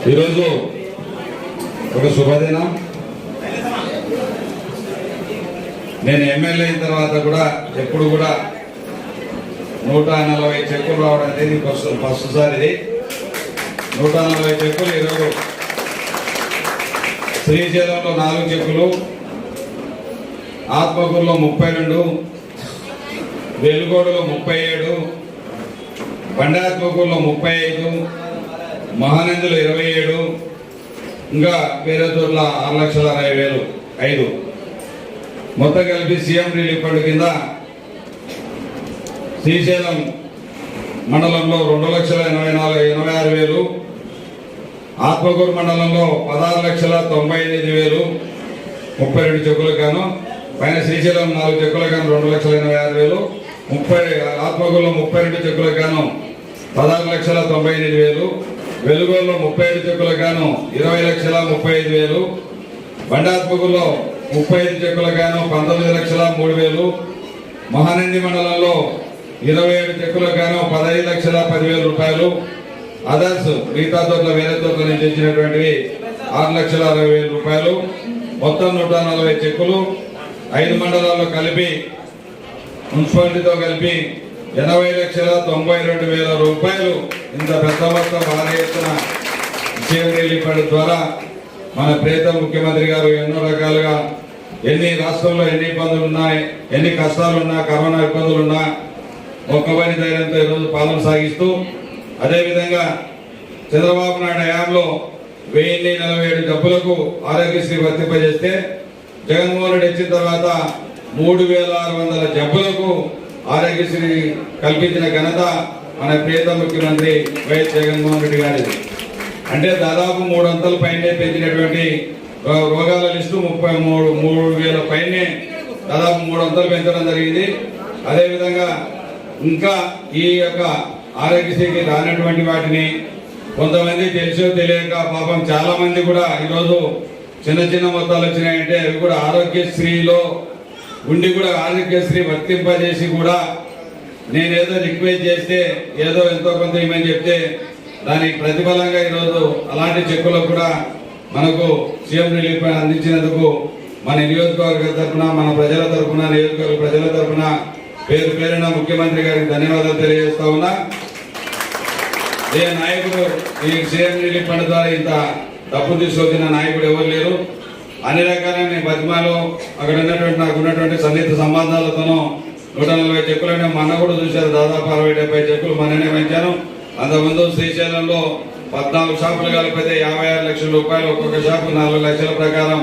ఈరోజు ఒక శుభదినం. నేను ఎమ్మెల్యే అయిన తర్వాత కూడా ఎప్పుడు కూడా 140 చెక్కులు రావడం అనేది ఫస్ట్ సారి. ఇది 140 చెక్కులు. ఈరోజు శ్రీశైలంలో 4 చెక్కులు, ఆత్మకూరులో 32, వెలుగోడులో 37, బండాత్మకూరులో 35, మహానందులు 27, ఇంకా వేరే చోట్ల 6,60,005. మొత్తం కలిపి సీఎం రిలీఫ్ ఫండ్ కింద శ్రీశైలం మండలంలో 2,84,86,000, ఆత్మకూరు మండలంలో 16,98,000 32 చెక్కులకు గాను, పైన శ్రీశైలం 4 చెక్కులకు గాను 2,86,000, ఆత్మకూరులో 32 చెక్కులకు గాను 16,98,000, వెలుగోల్లో 35 చెక్కులకు గాను 20,35,000, బండాత్మకూరులో 35 చెక్కులకు గాను 19,03,000, మహానంది మండలంలో 27 చెక్కులకు గాను 15,10,000 రూపాయలు. అదర్స్ మిగతా తోట్ల వేరే తోట్ల నుంచి ఇచ్చినటువంటివి 6,60,000 రూపాయలు. మొత్తం 140 చెక్కులు 5 మండలాల్లో కలిపి మున్సిపాలిటీతో కలిపి 80,92,000 రూపాయలు. ఇంత పెద్ద మొత్తం భారీ ఎత్తున సీఎం రిలీఫ్ ఫండ్ ద్వారా మన ప్రియతమ ముఖ్యమంత్రి గారు ఎన్నో రకాలుగా ఎన్ని రాష్ట్రంలో ఎన్ని ఇబ్బందులు ఉన్నాయి, ఎన్ని కష్టాలున్నా, కరోనా ఇబ్బందులున్నా ఒక్కబడి ధైర్యంతో ఈరోజు పాలన సాగిస్తూ, అదేవిధంగా చంద్రబాబు నాయుడు హయాంలో 1,047 జబ్బులకు ఆరోగ్యశ్రీ వర్తింపజేస్తే జగన్మోహన్ రెడ్డి వచ్చిన తర్వాత 3,600 జబ్బులకు ఆరోగ్యశ్రీ కల్పించిన ఘనత మన ప్రియతమ ముఖ్యమంత్రి వైఎస్ జగన్మోహన్ రెడ్డి గారిది. అంటే దాదాపు 3 అంతల పైనే పెంచినటువంటి రోగాల లిస్టు 33,000 పైనే దాదాపు 3 అంతలు పెంచడం జరిగింది. అదేవిధంగా ఇంకా ఈ యొక్క ఆరోగ్యశ్రీకి రానటువంటి వాటిని కొంతమంది తెలిసో తెలియక పాపం చాలా మంది కూడా ఈరోజు చిన్న చిన్న మొత్తాలు వచ్చినాయంటే అవి కూడా ఆరోగ్యశ్రీలో ఉండి కూడా ఆరోగ్యశ్రీ వర్తింపజేసి కూడా నేనేదో రిక్వెస్ట్ చేస్తే ఏదో ఎంతో కొంత ఏమని చెప్తే దానికి ప్రతిఫలంగా ఈరోజు అలాంటి చెక్కులకు కూడా మనకు సీఎం రిలీఫ్ అందించినందుకు మన నియోజకవర్గ తరఫున, మన ప్రజల తరఫున, నియోజకవర్గ ప్రజల తరఫున పేరు పేరున ముఖ్యమంత్రి గారికి ధన్యవాదాలు తెలియజేస్తా ఉన్నా. ఏ నాయకుడు ఈ సీఎం రిలీఫ్ ఫండ్ ద్వారా ఇంత డబ్బు తీసుకొచ్చిన నాయకుడు ఎవరు లేరు. అన్ని రకాలైన నేను బతిమాలో అక్కడ ఉన్నటువంటి నాకు ఉన్నటువంటి సన్నిహిత సంబంధాలతోనూ 140 చెక్కులు మొన్న కూడా చూశారు. దాదాపు 60-70 చెక్కులు మొన్ననే పెంచాను. అంతకుముందు శ్రీశైలంలో 14 షాపులు కలిపితే 56 లక్షల రూపాయలు, ఒక్కొక్క షాపు 4 లక్షల ప్రకారం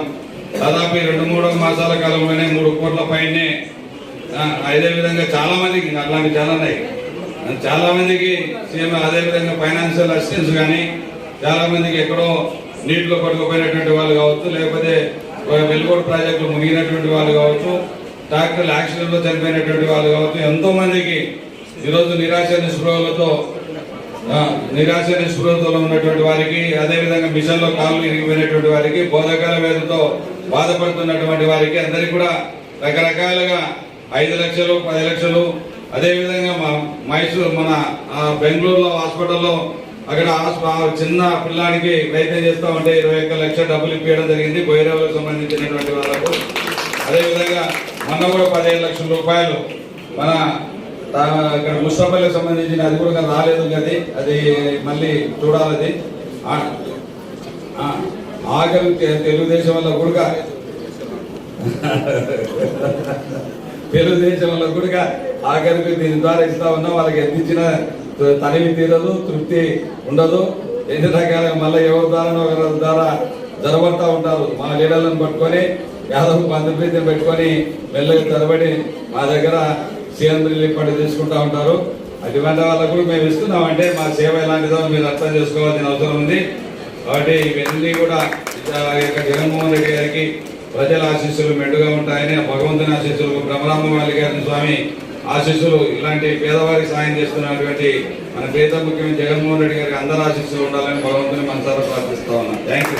దాదాపు 2-3 మాసాల కాలంలోనే 3 కోట్ల పైనే. అదేవిధంగా చాలా మందికి అట్లాంటి చాలా ఉన్నాయి. చాలా మందికి సీఎం అదేవిధంగా ఫైనాన్షియల్ అసిస్టెన్స్ కానీ చాలా మందికి ఎక్కడో నీటిలో పడుకుపోయినటువంటి వాళ్ళు కావచ్చు, లేకపోతే వెలుగోడు ప్రాజెక్టులు ముగినటువంటి వాళ్ళు కావచ్చు, ట్రాక్టర్లు యాక్సిడెంట్ లో చనిపోయినటువంటి వాళ్ళు కావచ్చు, ఎంతో మందికి ఈరోజు నిరాశ నిస్పృహతో ఉన్నటువంటి వారికి, అదేవిధంగా మిషన్ లో కాళ్ళు ఇరిగిపోయినటువంటి వారికి, బోధకాల వ్యాధితో బాధపడుతున్నటువంటి వారికి అందరికి కూడా రకరకాలుగా 5 లక్షలు 10 లక్షలు, అదేవిధంగా మైసూరు మన బెంగళూరులో హాస్పిటల్లో అక్కడ చిన్న పిల్లానికి ప్రయత్నం చేస్తా ఉంటే 21 లక్షల డబ్బులు ఇప్పించడం జరిగింది భైరవులకు సంబంధించినటువంటి వాళ్ళకు. అదేవిధంగా మొన్న కూడా 15 లక్షల రూపాయలు మన ఇక్కడ ముస్తాపల్లికి సంబంధించిన అది కూడా రాలేదు కదా, అది మళ్ళీ చూడాలి. ఆఖరి తెలుగుదేశం వల్ల కూడా ఆఖరికి దీని ద్వారా ఇస్తా ఉన్నా వాళ్ళకి ఎంత ఇచ్చిన తనివి తీరదు, తృప్తి ఉండదు. ఎన్ని రకాలుగా మళ్ళీ ఎవరి ద్వారా జరబడతా ఉంటారు. మా లీడర్లను పట్టుకొని యాదవ్ మంత్రిప్రీతిని పెట్టుకొని మెల్లగా తరబడి మా దగ్గర సీఎం రిలీఫ్ ఫండ్ తీసుకుంటా ఉంటారు. అటువంటి వాళ్ళకు కూడా మేము ఇస్తున్నామంటే మా సేవ ఎలాంటిదో మీరు అర్థం చేసుకోవాల్సిన అవసరం ఉంది. కాబట్టి ఇవన్నీ కూడా జగన్మోహన్ రెడ్డి గారికి ప్రజల ఆశీస్సులు మెండుగా ఉంటాయని, భగవంతుని ఆశీస్సులు, బ్రహ్మరామవాలి గారి స్వామి ఆశీస్సులు ఇలాంటి పేదవారికి సాయం చేస్తున్నటువంటి మన ప్రియతమ ముఖ్యమంత్రి జగన్మోహన్ రెడ్డి గారికి అందరి ఆశీస్సులు ఉండాలని భగవంతుని మనసారా ప్రార్థిస్తా ఉన్నాం. Thank you.